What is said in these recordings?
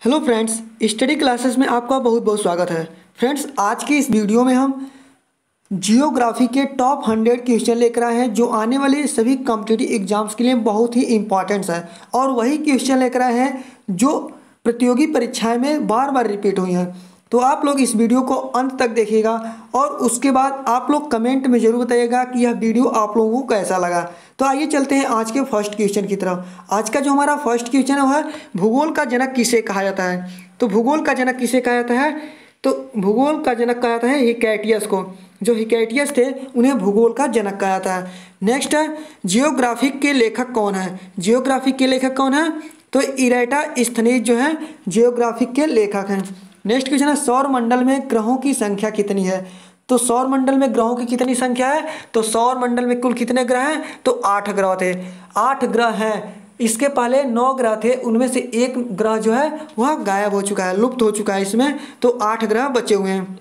Hello friends, study classes में आपका बहुत बहुत स्वागत है। फ्रेंड्स, आज की इस वीडियो में हम जियोग्राफी के टॉप 100 क्वेश्चन लेकर आए हैं जो आने वाले सभी कॉम्पिटिटिव एग्जाम्स के लिए बहुत ही इंपॉर्टेंट है और वही क्वेश्चन लेकर आए हैं जो प्रतियोगी परीक्षाएं में बार बार रिपीट हुई हैं। तो आप लोग इस वीडियो को अंत तक देखिएगा और उसके बाद आप लोग कमेंट में ज़रूर बताइएगा कि यह वीडियो आप लोगों को कैसा लगा। तो आइए चलते हैं आज के फर्स्ट क्वेश्चन की तरफ। आज का जो हमारा फर्स्ट क्वेश्चन है वह भूगोल का जनक किसे कहा जाता है। तो भूगोल का जनक किसे कहा जाता है? तो भूगोल का जनक कहा जाता है हिकैटियस को। जो हिकैटियस थे उन्हें भूगोल का जनक कहा जाता है। नेक्स्ट है, जियोग्राफिक के लेखक कौन है? जियोग्राफिक के लेखक कौन है? तो इराटोस्थेनीज जो है जियोग्राफिक के लेखक हैं। नेक्स्ट क्वेश्चन है, सौर मंडल में ग्रहों की संख्या कितनी है? तो सौर मंडल में ग्रहों की कितनी संख्या है? तो सौर मंडल में कुल कितने ग्रह हैं? तो 8 ग्रह थे। 8 ग्रह हैं। इसके पहले 9 ग्रह थे, उनमें से एक ग्रह जो है वह गायब हो चुका है, लुप्त हो चुका है इसमें। तो 8 ग्रह बचे हुए हैं।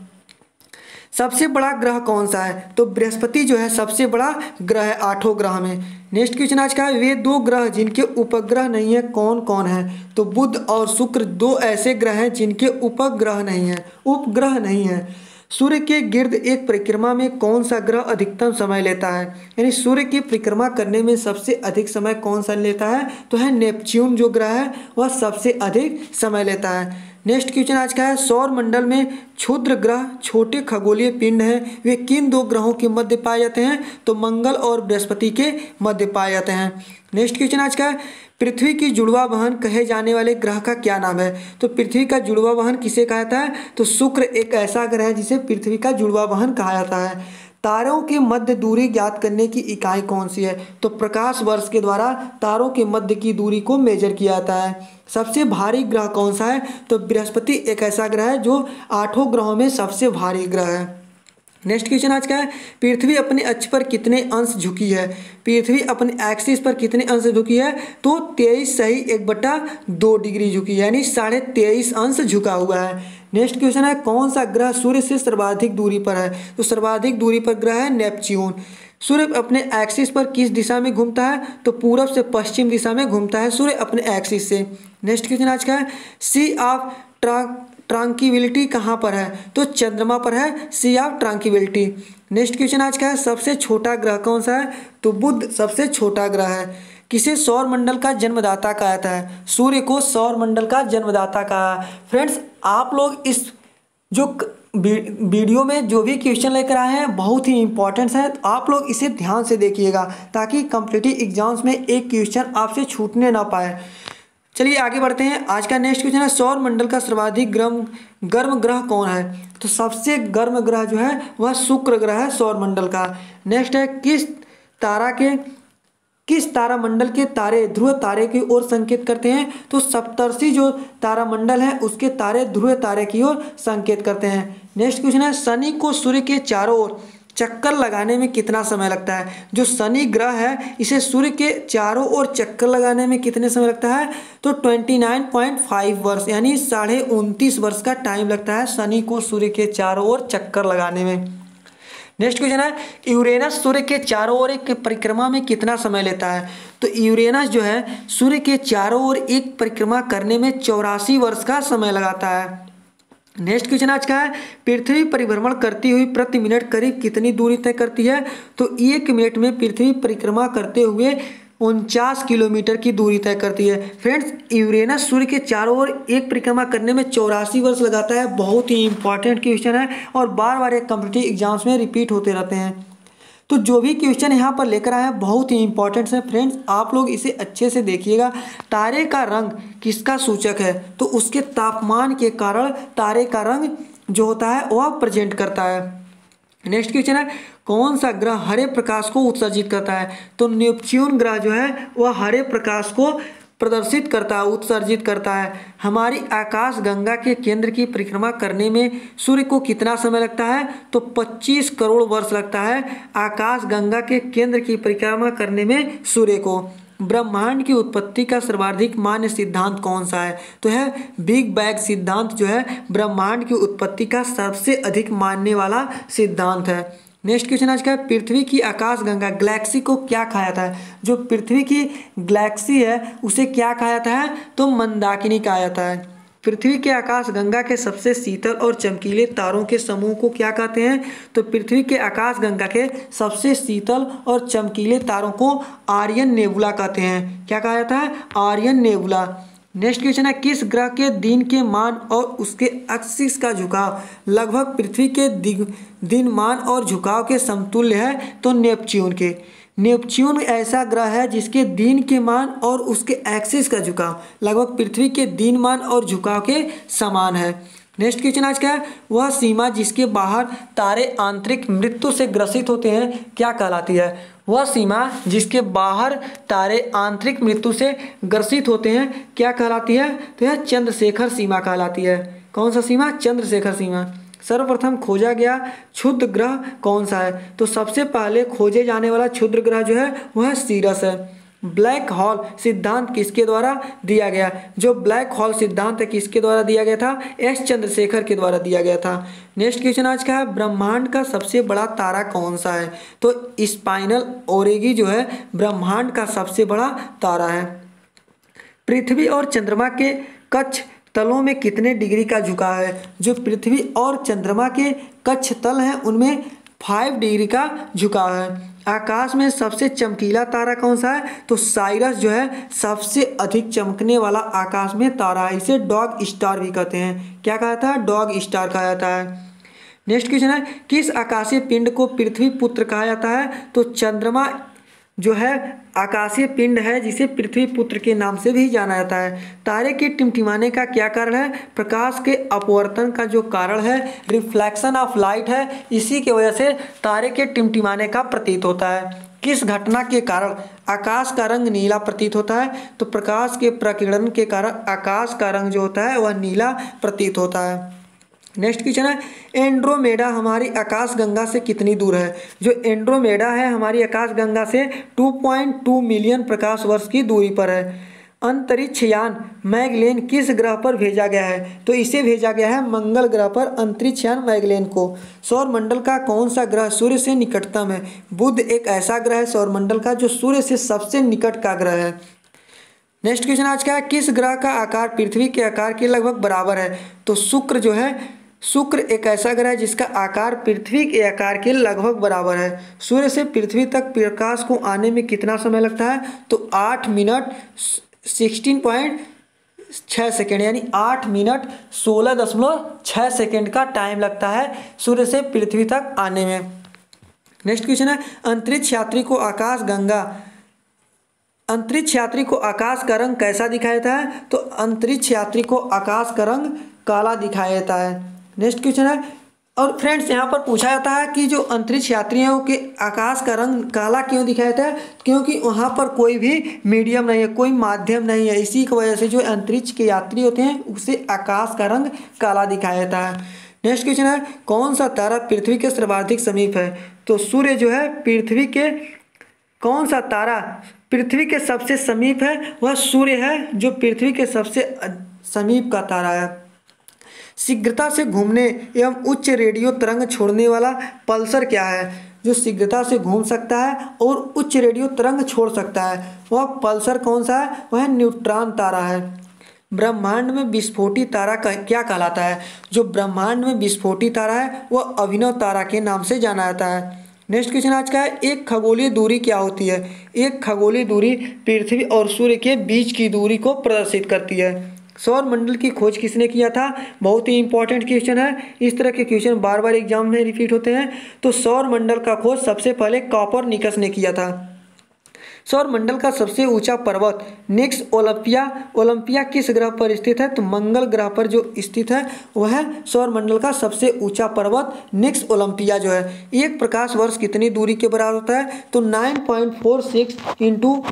सबसे बड़ा ग्रह कौन सा है? तो बृहस्पति जो है सबसे बड़ा ग्रह है 8 ग्रह में। नेक्स्ट क्वेश्चन आज का है, वे 2 ग्रह जिनके उपग्रह नहीं है कौन कौन है? तो बुध और शुक्र 2 ऐसे ग्रह हैं जिनके उपग्रह नहीं है, उपग्रह नहीं है। सूर्य के गिर्द एक परिक्रमा में कौन सा ग्रह अधिकतम समय लेता है? यानी सूर्य की परिक्रमा करने में सबसे अधिक समय कौन सा लेता है? तो है नेपच्यून जो ग्रह है वह सबसे अधिक समय लेता है। नेक्स्ट क्वेश्चन आज का है, सौर मंडल में क्षुद्र ग्रह छोटे खगोलीय पिंड हैं, वे किन 2 ग्रहों के मध्य पाए जाते हैं? तो मंगल और बृहस्पति के मध्य पाए जाते हैं। नेक्स्ट क्वेश्चन आज का है, पृथ्वी की जुड़वा बहन कहे जाने वाले ग्रह का क्या नाम है? तो पृथ्वी का जुड़वा बहन किसे कहा जाता है? तो शुक्र एक ऐसा ग्रह है जिसे पृथ्वी का जुड़वा बहन कहा जाता है। तारों के मध्य दूरी ज्ञात करने की इकाई कौन सी है? तो प्रकाश वर्ष के द्वारा तारों के मध्य की दूरी को मेजर किया जाता है। सबसे भारी ग्रह कौन सा है? तो बृहस्पति एक ऐसा ग्रह है जो 8 ग्रहों में सबसे भारी ग्रह है। नेक्स्ट क्वेश्चन आज का है, पृथ्वी अपने अक्ष पर कितने अंश झुकी है? पृथ्वी अपने एक्सिस पर कितने अंश झुकी है? तो 23 सही 1/2 डिग्री झुकी है, यानी 23.5 अंश झुका हुआ है। नेक्स्ट क्वेश्चन है, कौन सा ग्रह सूर्य से सर्वाधिक दूरी पर है? तो सर्वाधिक दूरी पर ग्रह है नेपच्यून। सूर्य अपने एक्सिस पर किस दिशा में घूमता है? तो पूरब से पश्चिम दिशा में घूमता है सूर्य अपने एक्सिस से। नेक्स्ट क्वेश्चन आज का है, सी ऑफ ट्रांक्विलिटी कहाँ पर है? तो चंद्रमा पर है सी ऑफ ट्रांक्विलिटी। नेक्स्ट क्वेश्चन आज का है, सबसे छोटा ग्रह कौन सा है? तो बुध सबसे छोटा ग्रह है। किसे सौर मंडल का जन्मदाता कहा जाता है? सूर्य को सौर मंडल का जन्मदाता कहा। फ्रेंड्स, आप लोग इस जो वीडियो में जो भी क्वेश्चन लेकर आए हैं बहुत ही इंपॉर्टेंट है, तो आप लोग इसे ध्यान से देखिएगा ताकि कॉम्पिटिटिव एग्जाम्स में एक क्वेश्चन आपसे छूटने ना पाए। चलिए आगे बढ़ते हैं। आज का नेक्स्ट क्वेश्चन है, सौर मंडल का सर्वाधिक गर्म ग्रह कौन है? तो सबसे गर्म ग्रह जो है वह शुक्र ग्रह है सौर मंडल का। नेक्स्ट है, किस तारामंडल के तारे ध्रुव तारे की ओर संकेत करते हैं? तो सप्तर्षि जो तारामंडल है उसके तारे ध्रुव तारे की ओर संकेत करते हैं। नेक्स्ट क्वेश्चन है, शनि को सूर्य के चारों ओर चक्कर लगाने में कितना समय लगता है? जो शनि ग्रह है इसे सूर्य के चारों ओर चक्कर लगाने में कितने समय लगता है? तो 29.5 वर्ष, यानी 29.5 वर्ष का टाइम लगता है शनि को सूर्य के चारों ओर चक्कर लगाने में। नेक्स्ट क्वेश्चन है, यूरेनस सूर्य के चारों ओर एक परिक्रमा में कितना समय लेता है? तो यूरेनस जो है सूर्य के चारों ओर एक परिक्रमा करने में 84 वर्ष का समय लगाता है। नेक्स्ट क्वेश्चन आज का है, पृथ्वी परिभ्रमण करती हुई प्रति मिनट करीब कितनी दूरी तय करती है? तो 1 मिनट में पृथ्वी परिक्रमा करते हुए 49 किलोमीटर की दूरी तय करती है। फ्रेंड्स, यूरेनस सूर्य के चारों ओर एक परिक्रमा करने में 84 वर्ष लगाता है। बहुत ही इंपॉर्टेंट क्वेश्चन है और बार बार एक कॉम्पिटिटिव एग्जाम्स में रिपीट होते रहते हैं। तो जो भी क्वेश्चन यहाँ पर लेकर आए हैं बहुत ही इंपॉर्टेंट है। फ्रेंड्स, आप लोग इसे अच्छे से देखिएगा। तारे का रंग किसका सूचक है? तो उसके तापमान के कारण तारे का रंग जो होता है वह प्रेजेंट करता है। नेक्स्ट क्वेश्चन है, कौन सा ग्रह हरे प्रकाश को उत्सर्जित करता है? तो नेपच्यून ग्रह जो है वह हरे प्रकाश को प्रदर्शित करता है, उत्सर्जित करता है। हमारी आकाश गंगा के केंद्र की परिक्रमा करने में सूर्य को कितना समय लगता है? तो 25 करोड़ वर्ष लगता है आकाश गंगा के केंद्र की परिक्रमा करने में सूर्य को। ब्रह्मांड की उत्पत्ति का सर्वाधिक मान्य सिद्धांत कौन सा है? तो है बिग बैंग सिद्धांत जो है ब्रह्मांड की उत्पत्ति का सबसे अधिक मानने वाला सिद्धांत है। नेक्स्ट क्वेश्चन आज का है, पृथ्वी की आकाशगंगा गैलेक्सी को क्या कहा जाता है? जो पृथ्वी की गैलेक्सी है उसे क्या कहा जाता है? तो मंदाकिनी कहा जाता है। पृथ्वी के आकाश गंगा के सबसे शीतल और चमकीले तारों के समूह को क्या कहते हैं? तो पृथ्वी के आकाश गंगा के सबसे शीतल और चमकीले तारों को आर्यन नेबुला कहते हैं। क्या कहा जाता है? आर्यन नेबुला। नेक्स्ट क्वेश्चन है, किस ग्रह के दिन के मान और उसके एक्सिस का झुकाव लगभग पृथ्वी के दिन मान और झुकाव के समतुल्य है? तो नेपच्यून के। नेपच्यून ऐसा ग्रह है जिसके दिन के मान और उसके एक्सिस का झुकाव लगभग पृथ्वी के दिन मान और झुकाव के समान है। नेक्स्ट क्वेश्चन आज क्या है? वह सीमा जिसके बाहर तारे आंतरिक मृत्यु से ग्रसित होते हैं क्या कहलाती है? वह सीमा जिसके बाहर तारे आंतरिक मृत्यु से ग्रसित होते हैं क्या कहलाती है? तो यह चंद्रशेखर सीमा कहलाती है। कौन सा सीमा? चंद्रशेखर सीमा। सर्वप्रथम खोजा गया क्षुद्र ग्रह कौन सा है? तो सबसे पहले खोजे जाने वाला क्षुद्र ग्रह जो है वह सीरस है। ब्लैक होल सिद्धांत किसके द्वारा दिया गया? जो ब्लैक होल सिद्धांत है किसके द्वारा दिया गया था? एस चंद्रशेखर के द्वारा दिया गया था। नेक्स्ट क्वेश्चन आज का है, ब्रह्मांड का सबसे बड़ा तारा कौन सा है? तो स्पाइनल ओरेगी जो है ब्रह्मांड का सबसे बड़ा तारा है। पृथ्वी और चंद्रमा के कक्ष तलों में कितने डिग्री का झुकाव है? जो पृथ्वी और चंद्रमा के कक्ष तल हैं उनमें 5 डिग्री का झुकाव है। आकाश में सबसे चमकीला तारा कौन सा है? तो साइरस जो है सबसे अधिक चमकने वाला आकाश में तारा है। इसे डॉग स्टार भी कहते हैं। क्या कहा जाता है? डॉग स्टार कहा जाता है। नेक्स्ट क्वेश्चन है, किस आकाशीय पिंड को पृथ्वी पुत्र कहा जाता है? तो चंद्रमा जो है आकाशीय पिंड है जिसे पृथ्वी पुत्र के नाम से भी जाना जाता है। तारे के टिमटिमाने का क्या कारण है? प्रकाश के अपवर्तन का जो कारण है रिफ्लेक्शन ऑफ लाइट है, इसी की वजह से तारे के टिमटिमाने का प्रतीत होता है। किस घटना के कारण आकाश का रंग नीला प्रतीत होता है? तो प्रकाश के प्रकीर्णन के कारण आकाश का रंग जो होता है वह नीला प्रतीत होता है। नेक्स्ट क्वेश्चन है, एंड्रोमेडा हमारी आकाश गंगा से कितनी दूर है? जो एंड्रोमेडा है हमारी आकाश गंगा से 2.2 मिलियन प्रकाश वर्ष की दूरी पर है। अंतरिक्ष यान मैगलेन किस ग्रह पर भेजा गया है? तो इसे भेजा गया है मंगल ग्रह पर अंतरिक्ष यान मैगलेन को। सौरमंडल का कौन सा ग्रह सूर्य से निकटतम है? बुध एक ऐसा ग्रह है सौरमंडल का जो सूर्य से सबसे निकट का ग्रह है। नेक्स्ट क्वेश्चन आज का है, किस ग्रह का आकार पृथ्वी के आकार के लगभग बराबर है? तो शुक्र जो है शुक्र एक ऐसा ग्रह है जिसका आकार पृथ्वी के आकार के लगभग बराबर है। सूर्य से पृथ्वी तक प्रकाश को आने में कितना समय लगता है? तो 8 मिनट 16.6 सेकेंड यानी 8 मिनट 16.6 सेकेंड का टाइम लगता है सूर्य से पृथ्वी तक आने में। नेक्स्ट क्वेश्चन है, अंतरिक्ष यात्री को आकाश का रंग कैसा दिखाया जाता है? तो अंतरिक्ष यात्री को आकाश का रंग काला दिखाया जाता है। नेक्स्ट क्वेश्चन है, और फ्रेंड्स यहाँ पर पूछा जाता है कि जो अंतरिक्ष यात्री हैं वो के आकाश का रंग काला क्यों दिखाया जाता है? क्योंकि वहाँ पर कोई भी मीडियम नहीं है, कोई माध्यम नहीं है, इसी की वजह से जो अंतरिक्ष के यात्री होते हैं उसे आकाश का रंग काला दिखाया जाता है। नेक्स्ट क्वेश्चन है, कौन सा तारा पृथ्वी के सर्वाधिक समीप है? तो सूर्य जो है पृथ्वी के कौन सा तारा पृथ्वी के सबसे समीप है? वह सूर्य है जो पृथ्वी के सबसे समीप का तारा है। शीघ्रता से घूमने एवं उच्च रेडियो तरंग छोड़ने वाला पल्सर क्या है? जो शीघ्रता से घूम सकता है और उच्च रेडियो तरंग छोड़ सकता है वह पल्सर कौन सा है? वह न्यूट्रॉन तारा है। ब्रह्मांड में विस्फोटी तारा क्या कहलाता है? जो ब्रह्मांड में विस्फोटी तारा है वह अभिनव तारा के नाम से जाना जाता है। नेक्स्ट क्वेश्चन आज का है, एक खगोलीय दूरी क्या होती है? एक खगोलीय दूरी पृथ्वी और सूर्य के बीच की दूरी को प्रदर्शित करती है। सौर मंडल की खोज किसने किया था? बहुत ही इंपॉर्टेंट क्वेश्चन है, इस तरह के क्वेश्चन बार बार एग्जाम में रिपीट होते हैं। तो सौर मंडल का खोज सबसे पहले कॉपरनिकस ने किया था। सौर मंडल का सबसे ऊंचा पर्वत निक्स ओलंपिया किस ग्रह पर स्थित है? तो मंगल ग्रह पर जो स्थित है वह सौर मंडल का सबसे ऊंचा पर्वत निक्स ओलंपिया जो है। एक प्रकाश वर्ष कितनी दूरी के बराबर होता है? तो 9.46 इंटू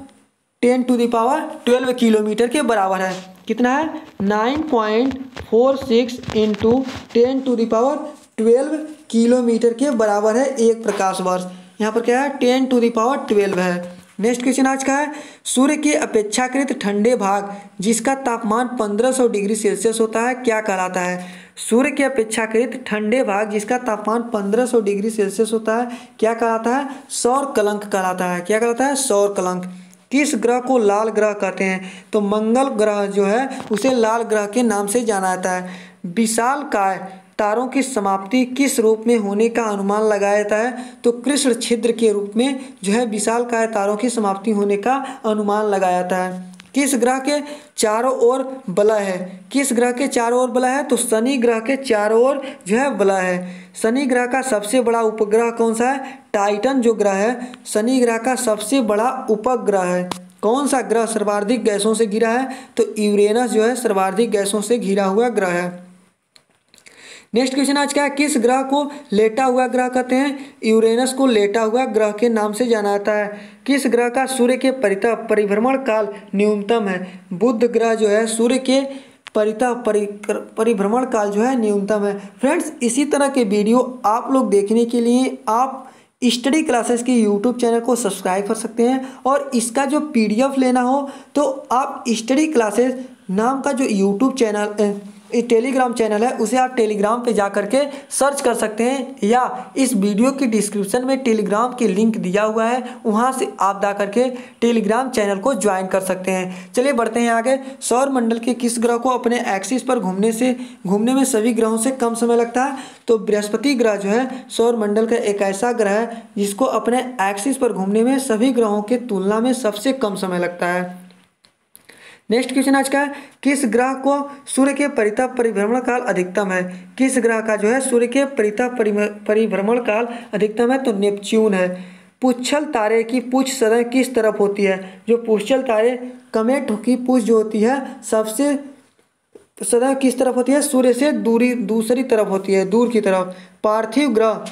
10⁻12 किलोमीटर के बराबर है। कितना है? 9.46 इंटू 10⁻12 किलोमीटर के बराबर है एक प्रकाश वर्ष। यहाँ पर क्या है? 10⁻12 है। नेक्स्ट क्वेश्चन आज का है, सूर्य के अपेक्षाकृत ठंडे भाग जिसका तापमान 1500 डिग्री सेल्सियस होता है क्या कहलाता है? सूर्य के अपेक्षाकृत ठंडे भाग जिसका तापमान 1500 डिग्री सेल्सियस होता है क्या कहलाता है? सौर कलंक कहलाता है। क्या कहलाता है? सौर कलंक। किस ग्रह को लाल ग्रह कहते हैं? तो मंगल ग्रह जो है उसे लाल ग्रह के नाम से जाना जाता है। विशालकाय तारों की समाप्ति किस रूप में होने का अनुमान लगाया जाता है? तो कृष्ण छिद्र के रूप में जो है विशालकाय तारों की समाप्ति होने का अनुमान लगाया जाता है। किस ग्रह के चारों ओर वलय है? किस ग्रह के चारों ओर वलय है? तो शनि ग्रह के चारों ओर जो है वलय है। शनि ग्रह का सबसे बड़ा उपग्रह कौन सा है? टाइटन जो ग्रह है शनि ग्रह का सबसे बड़ा उपग्रह है। कौन सा ग्रह सर्वाधिक गैसों से घिरा है? तो यूरेनस जो है सर्वाधिक गैसों से घिरा हुआ ग्रह है। नेक्स्ट क्वेश्चन आज क्या है? किस ग्रह को लेटा हुआ ग्रह कहते हैं? यूरेनस को लेटा हुआ ग्रह के नाम से जाना जाता है। किस ग्रह का सूर्य के परितः परिभ्रमण काल न्यूनतम है? बुध ग्रह जो है सूर्य के परितः परिभ्रमण काल जो है न्यूनतम है। फ्रेंड्स, इसी तरह के वीडियो आप लोग देखने के लिए आप स्टडी क्लासेस के यूट्यूब चैनल को सब्सक्राइब कर सकते हैं, और इसका जो PDF लेना हो तो आप स्टडी क्लासेस नाम का जो यूट्यूब चैनल टेलीग्राम चैनल है उसे आप टेलीग्राम पे जा करके सर्च कर सकते हैं, या इस वीडियो की डिस्क्रिप्शन में टेलीग्राम की लिंक दिया हुआ है, वहां से आप जा करके टेलीग्राम चैनल को ज्वाइन कर सकते हैं। चलिए बढ़ते हैं आगे। सौर मंडल के किस ग्रह को अपने एक्सिस पर घूमने में सभी ग्रहों से कम समय लगता है? तो बृहस्पति ग्रह जो है सौर मंडल का एक ऐसा ग्रह है जिसको अपने एक्सिस पर घूमने में सभी ग्रहों की तुलना में सबसे कम समय लगता है। नेक्स्ट क्वेश्चन आज का है, किस ग्रह को सूर्य के परितः परिभ्रमण काल अधिकतम है? किस ग्रह का जो है सूर्य के परितः परिभ्रमण काल अधिकतम है? तो नेपच्यून है। पुच्छल तारे की पूछ सदैव किस तरफ होती है? जो पुच्छल तारे कमेट की पूछ जो होती है सबसे सदैव किस तरफ होती है? सूर्य से दूसरी तरफ होती है, दूर की तरफ। पार्थिव ग्रह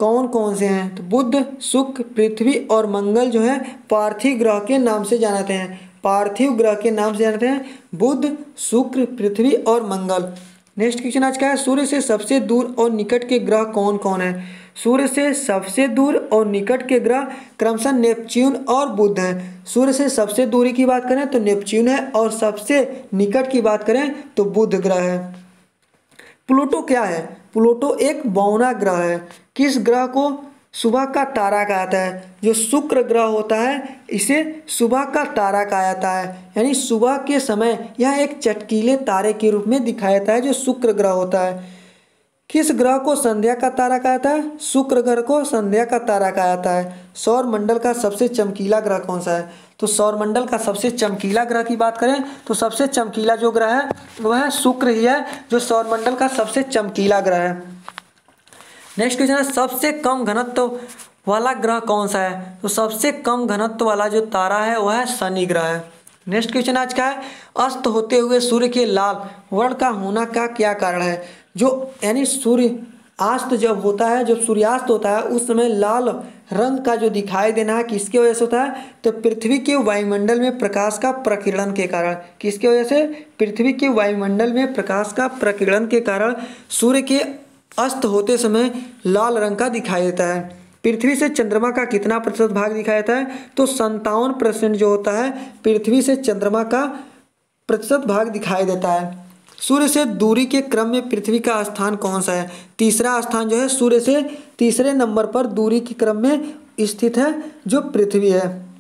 कौन कौन से हैं? तो बुध, शुक्र, पृथ्वी और मंगल जो है पार्थिव ग्रह के नाम से जानाते हैं। पार्थिव ग्रह के नाम से जानते हैं बुध, शुक्र, पृथ्वी और मंगल। नेक्स्ट क्वेश्चन आज का है, सूर्य से सबसे दूर और निकट के ग्रह कौन कौन है? सूर्य से सबसे दूर और निकट के ग्रह क्रमशः नेपच्यून और बुध हैं। सूर्य से सबसे दूरी की बात करें तो नेपच्यून है, और सबसे निकट की बात करें तो बुध ग्रह है। प्लूटो क्या है? प्लूटो एक बौना ग्रह है। किस ग्रह को सुबह का तारा कहा जाता है? जो शुक्र ग्रह होता है इसे सुबह का तारा कहा जाता है, यानी सुबह के समय यह एक चटकीले तारे के रूप में दिखाया जाता है जो शुक्र ग्रह होता है। किस ग्रह को संध्या का तारा कहा जाता है? शुक्र ग्रह को संध्या का तारा कहा जाता है। सौर मंडल का सबसे चमकीला ग्रह कौन सा है? तो सौर मंडल का सबसे चमकीला ग्रह की बात करें तो सबसे चमकीला जो ग्रह है वह शुक्र ही है, जो सौर मंडल का सबसे चमकीला ग्रह है। नेक्स्ट क्वेश्चन है, सबसे कम घनत्व वाला ग्रह कौन सा है? तो सबसे कम घनत्व वाला जो तारा है वह है शनि ग्रह है। नेक्स्ट क्वेश्चन आज का है, अस्त होते हुए सूर्य के लाल वर्ण का होना का क्या कारण है? जो यानी सूर्य अस्त जब होता है, जब सूर्यास्त होता है उस समय लाल रंग का जो दिखाई देना है किसकी वजह से होता है? तो पृथ्वी के वायुमंडल में प्रकाश का प्रकीर्णन के कारण। किसकी वजह से? पृथ्वी के वायुमंडल में प्रकाश का प्रकीर्णन के कारण सूर्य के अस्त होते समय लाल रंग का दिखाई देता है। पृथ्वी से चंद्रमा का कितना प्रतिशत भाग दिखाई देता है? तो 57% जो होता है पृथ्वी से चंद्रमा का प्रतिशत भाग दिखाई देता है। सूर्य से दूरी के क्रम में पृथ्वी का स्थान कौन सा है? तीसरा स्थान जो है सूर्य से तीसरे नंबर पर दूरी के क्रम में स्थित है जो पृथ्वी है।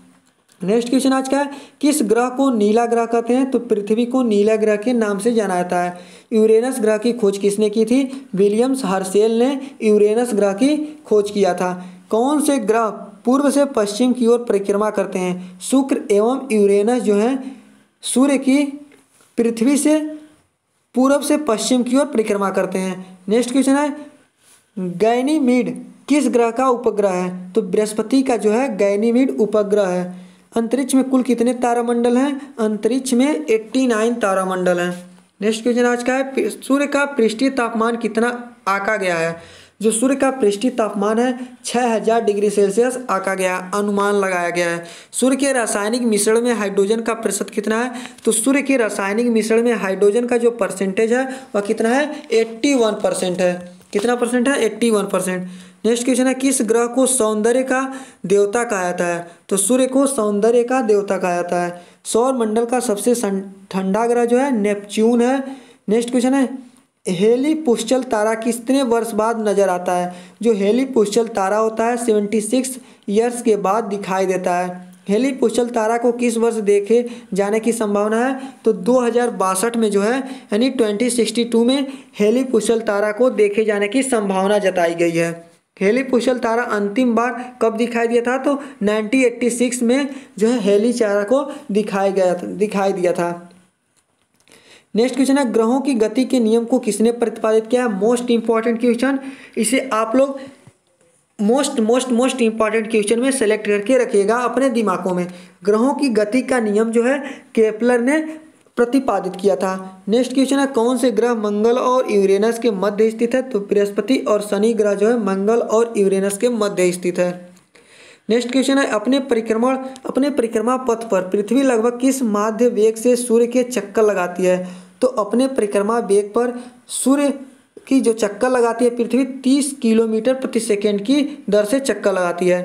नेक्स्ट क्वेश्चन आज का है, किस ग्रह को नीला ग्रह कहते हैं? तो पृथ्वी को नीला ग्रह के नाम से जाना जाता है। यूरेनस ग्रह की खोज किसने की थी? विलियम्स हर्शेल ने यूरेनस ग्रह की खोज किया था। कौन से ग्रह पूर्व से पश्चिम की ओर परिक्रमा करते हैं? शुक्र एवं यूरेनस जो है सूर्य की पृथ्वी से पूर्व से पश्चिम की ओर परिक्रमा करते हैं। नेक्स्ट क्वेश्चन है, गैनीमीड किस ग्रह का उपग्रह है? तो बृहस्पति का जो है गैनीमीड उपग्रह है। अंतरिक्ष में कुल कितने तारामंडल हैं? अंतरिक्ष में 89 तारामंडल हैं। नेक्स्ट क्वेश्चन आज का है, सूर्य का पृष्ठीय तापमान कितना आंका गया है? जो सूर्य का पृष्ठीय तापमान है 6000 डिग्री सेल्सियस आंका गया, अनुमान लगाया गया है। सूर्य के रासायनिक मिश्रण में हाइड्रोजन का प्रतिशत कितना है? तो सूर्य के रासायनिक मिश्रण में हाइड्रोजन का जो परसेंटेज है वह कितना है? 81% है। कितना परसेंट है? 81%। नेक्स्ट क्वेश्चन है, किस ग्रह को सौंदर्य का देवता कहा जाता है? तो सूर्य को सौंदर्य का देवता कहा जाता है। सौर मंडल का सबसे ठंडा ग्रह जो है नेपच्यून है। नेक्स्ट क्वेश्चन है, हेली पुश्चल तारा कितने वर्ष बाद नजर आता है? जो हेली पुश्चल तारा होता है 76 ईयर्स के बाद दिखाई देता है। हेली पुछल तारा को किस वर्ष देखे जाने की संभावना है? तो 2062 में जो है यानी 2062 में हेली पुछल तारा को देखे जाने की संभावना जताई गई है। हेली पुछल तारा अंतिम बार कब दिखाई दिया था? तो 1986 में जो है हेली तारा को दिखाई दिया था। नेक्स्ट क्वेश्चन है, ग्रहों की गति के नियम को किसने प्रतिपादित किया? मोस्ट इंपॉर्टेंट क्वेश्चन, इसे आप लोग मोस्ट इंपॉर्टेंट क्वेश्चन में सेलेक्ट करके रखिएगा अपने दिमागों में। ग्रहों की गति का नियम जो है केपलर ने प्रतिपादित किया था। नेक्स्ट क्वेश्चन है, कौन से ग्रह मंगल और यूरेनस के मध्य स्थित है? तो बृहस्पति और शनि ग्रह जो है मंगल और यूरेनस के मध्य स्थित है। नेक्स्ट क्वेश्चन है, अपने परिक्रमा पथ पर पृथ्वी लगभग किस माध्य वेग से सूर्य के चक्कर लगाती है? तो अपने परिक्रमा वेग पर सूर्य की जो चक्कर लगाती है पृथ्वी 30 किलोमीटर प्रति सेकेंड की दर से चक्कर लगाती है।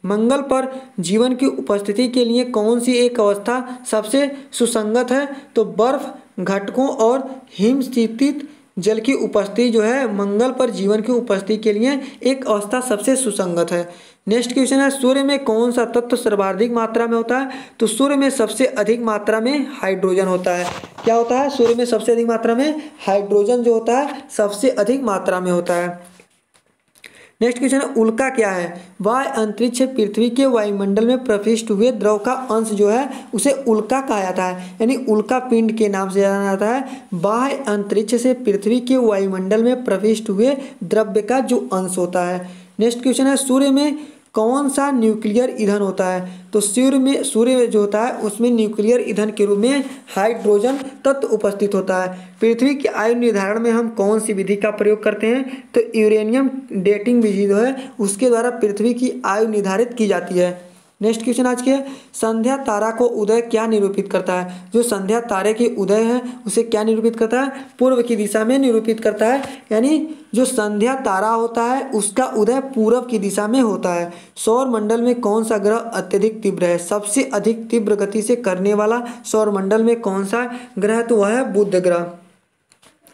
मंगल पर जीवन की उपस्थिति के लिए कौन सी एक अवस्था सबसे सुसंगत है? तो बर्फ, घटकों और हिमस्थित जल की उपस्थिति जो है मंगल पर जीवन की उपस्थिति के लिए एक अवस्था सबसे सुसंगत है। नेक्स्ट क्वेश्चन है, सूर्य में कौन सा तत्व सर्वाधिक मात्रा में होता है? तो सूर्य में सबसे अधिक मात्रा में हाइड्रोजन होता है। क्या होता है? सूर्य में सबसे अधिक मात्रा में हाइड्रोजन जो होता है सबसे अधिक मात्रा में होता है। नेक्स्ट क्वेश्चन है, उल्का क्या है? वायु अंतरिक्ष पृथ्वी के वायुमंडल में प्रविष्ट हुए द्रव का अंश जो है उसे उल्का कहा जाता है, यानी उल्का पिंड के नाम से जाना जाता है। बाह्य अंतरिक्ष से पृथ्वी के वायुमंडल में प्रविष्ट हुए द्रव्य का जो अंश होता है। नेक्स्ट क्वेश्चन है, सूर्य में कौन सा न्यूक्लियर ईंधन होता है? तो सूर्य जो होता है उसमें न्यूक्लियर ईंधन के रूप में हाइड्रोजन तत्व उपस्थित होता है। पृथ्वी की आयु निर्धारण में हम कौन सी विधि का प्रयोग करते हैं? तो यूरेनियम डेटिंग विधि जो है उसके द्वारा पृथ्वी की आयु निर्धारित की जाती है। नेक्स्ट क्वेश्चन आज के है, संध्या तारा को उदय क्या निरूपित करता है? जो संध्या तारे के उदय है उसे क्या निरूपित करता है? पूर्व की दिशा में निरूपित करता है, यानी जो संध्या तारा होता है उसका उदय पूर्व की दिशा में होता है। सौर मंडल में कौन सा ग्रह अत्यधिक तीव्र है? सबसे अधिक तीव्र गति से करने वाला सौर मंडल में कौन सा ग्रह है? तो वह है बुध ग्रह।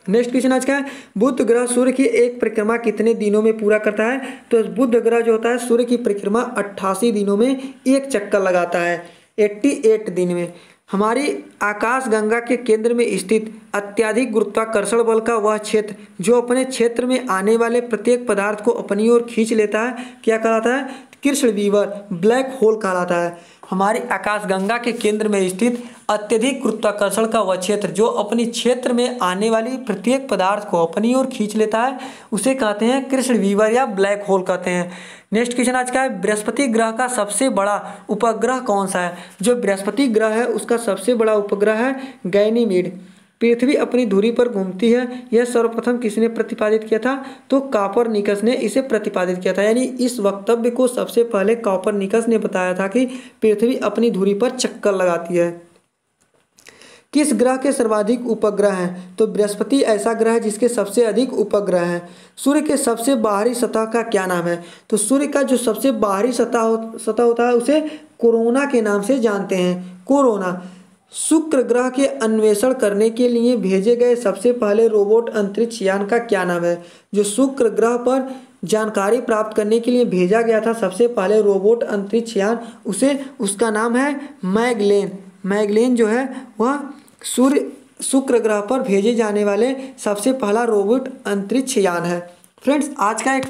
नेक्स्ट क्वेश्चन आज का है, बुध ग्रह सूर्य की एक परिक्रमा कितने दिनों में पूरा करता है? तो बुध ग्रह जो होता है सूर्य की परिक्रमा 88 दिनों में एक चक्कर लगाता है, 88 दिन में। हमारी आकाशगंगा के केंद्र में स्थित अत्यधिक गुरुत्वाकर्षण बल का वह क्षेत्र जो अपने क्षेत्र में आने वाले प्रत्येक पदार्थ को अपनी ओर खींच लेता है क्या कहलाता है? कृष्ण वीवर, ब्लैक होल कहलाता है। हमारी आकाशगंगा के केंद्र में स्थित अत्यधिक गुरुत्वाकर्षण का वह क्षेत्र जो अपने क्षेत्र में आने वाली प्रत्येक पदार्थ को अपनी ओर खींच लेता है उसे कहते हैं कृष्ण वीवर या ब्लैक होल कहते हैं। नेक्स्ट क्वेश्चन आज का है, बृहस्पति ग्रह का सबसे बड़ा उपग्रह कौन सा है? जो बृहस्पति ग्रह है उसका सबसे बड़ा उपग्रह है गैनीमीड। पृथ्वी अपनी धुरी पर घूमती है, यह सर्वप्रथम किसने प्रतिपादित किया था? तो कॉपरनिकस ने इसे प्रतिपादित किया था, यानी इस वक्तव्य को सबसे पहले कॉपरनिकस ने बताया था कि पृथ्वी अपनी धुरी पर चक्कर लगाती है। किस ग्रह के सर्वाधिक उपग्रह हैं? तो बृहस्पति ऐसा ग्रह है जिसके सबसे अधिक उपग्रह हैं। सूर्य के सबसे बाहरी सतह का क्या नाम है? तो सूर्य का जो सबसे बाहरी सतह होता है उसे कोरोना के नाम से जानते हैं, कोरोना। शुक्र ग्रह के अन्वेषण करने के लिए भेजे गए सबसे पहले रोबोट अंतरिक्ष यान का क्या नाम है? जो शुक्र ग्रह पर जानकारी प्राप्त करने के लिए भेजा गया था सबसे पहले रोबोट अंतरिक्ष यान उसका नाम है मैगलेन। मैगलेन जो है वह शुक्र ग्रह पर भेजे जाने वाले सबसे पहला रोबोट अंतरिक्ष यान है। फ्रेंड्स, आज का एक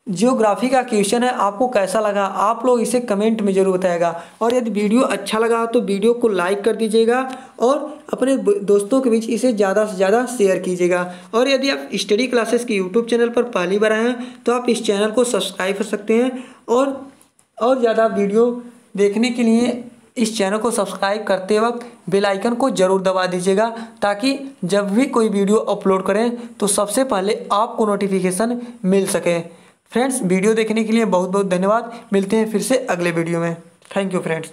जियोग्राफी का क्वेश्चन है, आपको कैसा लगा आप लोग इसे कमेंट में जरूर बताएगा। और यदि वीडियो अच्छा लगा तो वीडियो को लाइक कर दीजिएगा और अपने दोस्तों के बीच इसे ज़्यादा से ज़्यादा शेयर कीजिएगा। और यदि आप स्टडी क्लासेस के यूट्यूब चैनल पर पहली बार आए हैं तो आप इस चैनल को सब्सक्राइब कर सकते हैं और ज़्यादा वीडियो देखने के लिए इस चैनल को सब्सक्राइब करते वक्त बेल आइकन को ज़रूर दबा दीजिएगा ताकि जब भी कोई वीडियो अपलोड करें तो सबसे पहले आपको नोटिफिकेशन मिल सके। फ्रेंड्स, वीडियो देखने के लिए बहुत बहुत धन्यवाद। मिलते हैं फिर से अगले वीडियो में। Thank you friends.